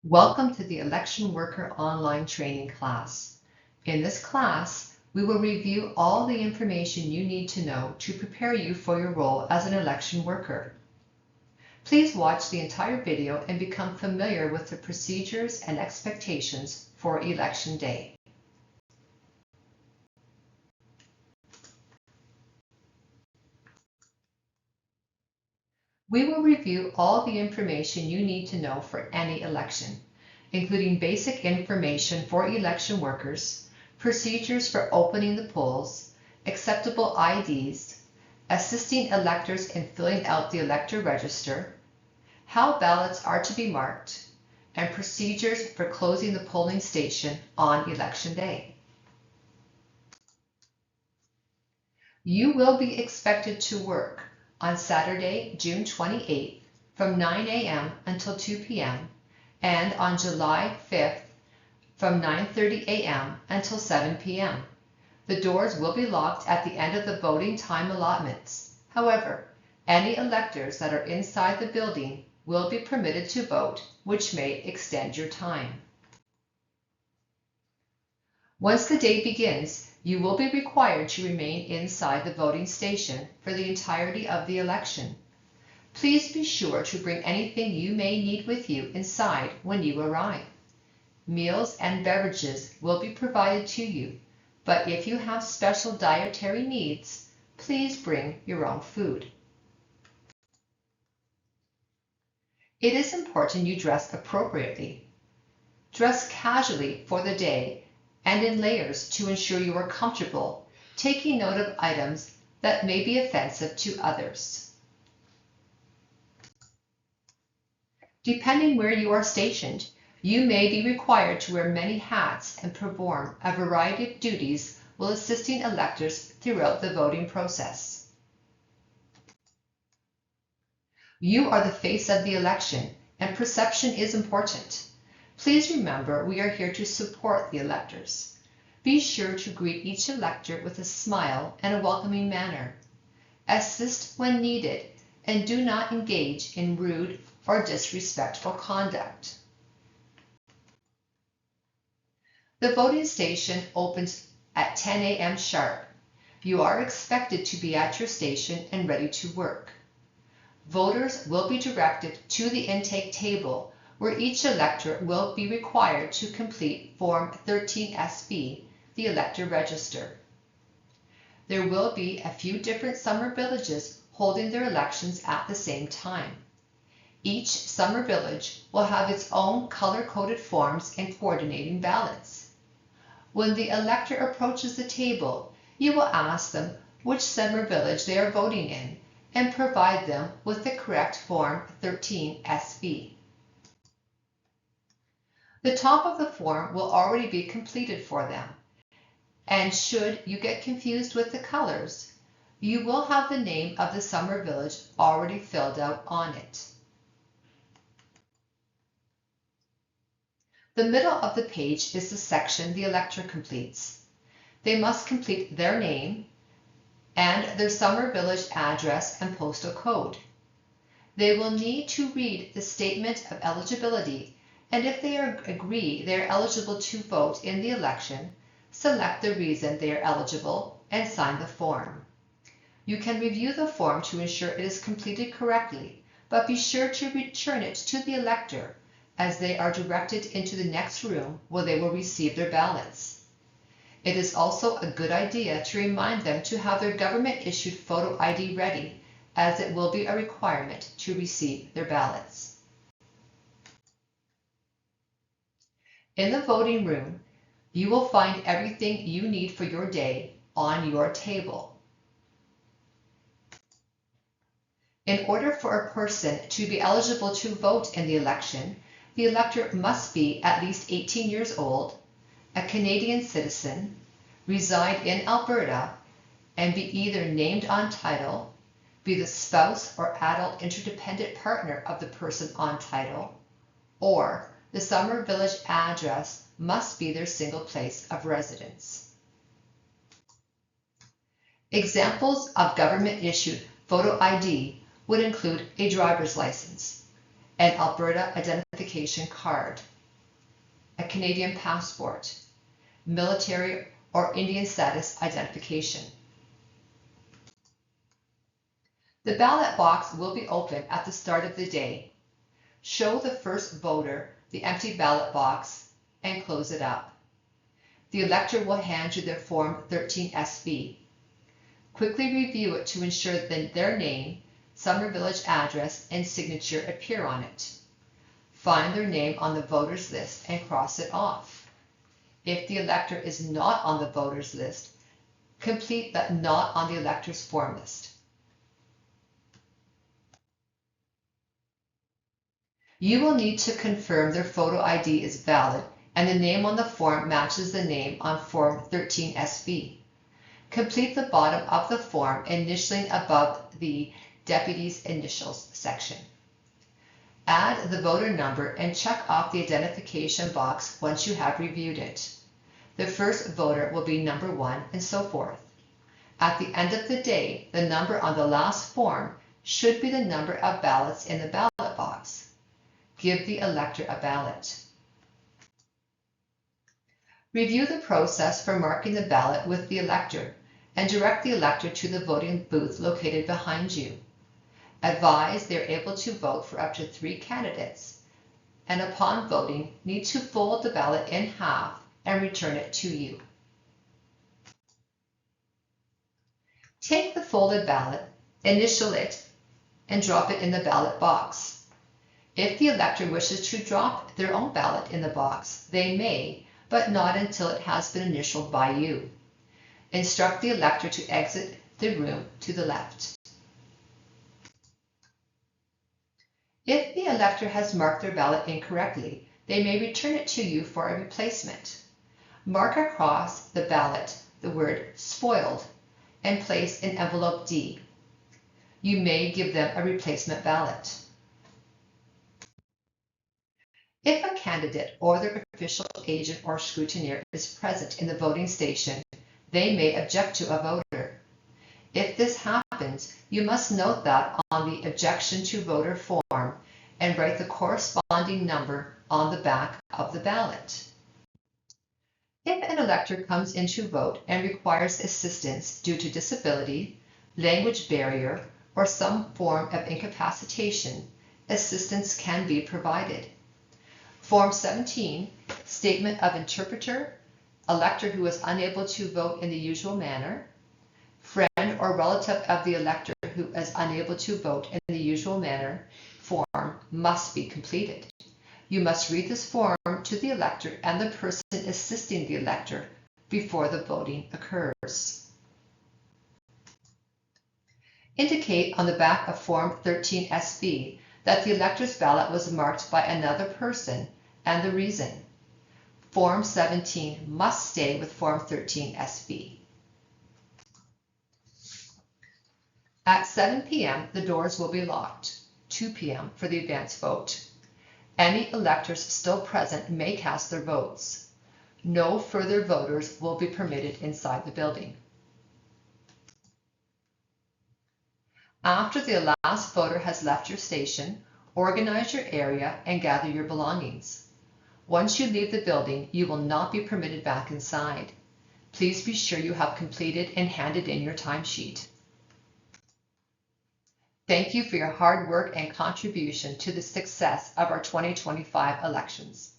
Welcome to the Election Worker Online Training class. In this class, we will review all the information you need to know to prepare you for your role as an election worker. Please watch the entire video and become familiar with the procedures and expectations for Election Day. We will review all the information you need to know for any election, including basic information for election workers, procedures for opening the polls, acceptable IDs, assisting electors in filling out the elector register, how ballots are to be marked, and procedures for closing the polling station on Election Day. You will be expected to work on Saturday, June 28th from 9 a.m. until 2 p.m. and on July 5th from 9:30 a.m. until 7 p.m. The doors will be locked at the end of the voting time allotments. However, any electors that are inside the building will be permitted to vote, which may extend your time. Once the day begins, you will be required to remain inside the voting station for the entirety of the election. Please be sure to bring anything you may need with you inside when you arrive. Meals and beverages will be provided to you, but if you have special dietary needs, please bring your own food. It is important you dress appropriately. Dress casually for the day and in layers to ensure you are comfortable, taking note of items that may be offensive to others. Depending where you are stationed, you may be required to wear many hats and perform a variety of duties while assisting electors throughout the voting process. You are the face of the election, and perception is important. Please remember we are here to support the electors. Be sure to greet each elector with a smile and a welcoming manner. Assist when needed, and do not engage in rude or disrespectful conduct. The voting station opens at 10 a.m. sharp. You are expected to be at your station and ready to work. Voters will be directed to the intake table, where each elector will be required to complete Form 13SB, the elector register. There will be a few different summer villages holding their elections at the same time. Each summer village will have its own color-coded forms and coordinating ballots. When the elector approaches the table, you will ask them which summer village they are voting in and provide them with the correct Form 13SB. The top of the form will already be completed for them, and should you get confused with the colors, you will have the name of the summer village already filled out on it. The middle of the page is the section the elector completes. They must complete their name and their summer village address and postal code. They will need to read the statement of eligibility, and if they agree they are eligible to vote in the election, select the reason they are eligible and sign the form. You can review the form to ensure it is completed correctly, but be sure to return it to the elector as they are directed into the next room where they will receive their ballots. It is also a good idea to remind them to have their government-issued photo ID ready, as it will be a requirement to receive their ballots. In the voting room, you will find everything you need for your day on your table. In order for a person to be eligible to vote in the election, the elector must be at least 18 years old, a Canadian citizen, reside in Alberta, and be either named on title, be the spouse or adult interdependent partner of the person on title, or the summer village address must be their single place of residence. Examples of government-issued photo ID would include a driver's license, an Alberta identification card, a Canadian passport, military or Indian status identification. The ballot box will be open at the start of the day. Show the first voter the empty ballot box and close it up. The elector will hand you their Form 13SB. Quickly review it to ensure that their name, Summer Village address, and signature appear on it. Find their name on the voters list and cross it off. If the elector is not on the voters list, complete the Not on the Electors form list. You will need to confirm their photo ID is valid and the name on the form matches the name on Form 13SB. Complete the bottom of the form initialing above the Deputy's Initials section. Add the voter number and check off the identification box once you have reviewed it. The first voter will be number 1 and so forth. At the end of the day, the number on the last form should be the number of ballots in the ballot box. Give the elector a ballot. Review the process for marking the ballot with the elector and direct the elector to the voting booth located behind you. Advise they are able to vote for up to 3 candidates and upon voting need to fold the ballot in half and return it to you. Take the folded ballot, initial it, and drop it in the ballot box. If the elector wishes to drop their own ballot in the box, they may, but not until it has been initialed by you. Instruct the elector to exit the room to the left. If the elector has marked their ballot incorrectly, they may return it to you for a replacement. Mark across the ballot the word spoiled and place in envelope D. You may give them a replacement ballot. If a candidate or their official agent or scrutineer is present in the voting station, they may object to a voter. If this happens, you must note that on the objection to voter form and write the corresponding number on the back of the ballot. If an elector comes in to vote and requires assistance due to disability, language barrier, or some form of incapacitation, assistance can be provided. Form 17, Statement of Interpreter, elector who is unable to vote in the usual manner, friend or relative of the elector who is unable to vote in the usual manner, form must be completed. You must read this form to the elector and the person assisting the elector before the voting occurs. Indicate on the back of Form 13SB that the elector's ballot was marked by another person and the reason. Form 17 must stay with Form 13SB. At 7 p.m., the doors will be locked. 2 p.m. for the advance vote. Any electors still present may cast their votes. No further voters will be permitted inside the building. After the last voter has left your station, organize your area and gather your belongings. Once you leave the building, you will not be permitted back inside. Please be sure you have completed and handed in your timesheet. Thank you for your hard work and contribution to the success of our 2025 elections.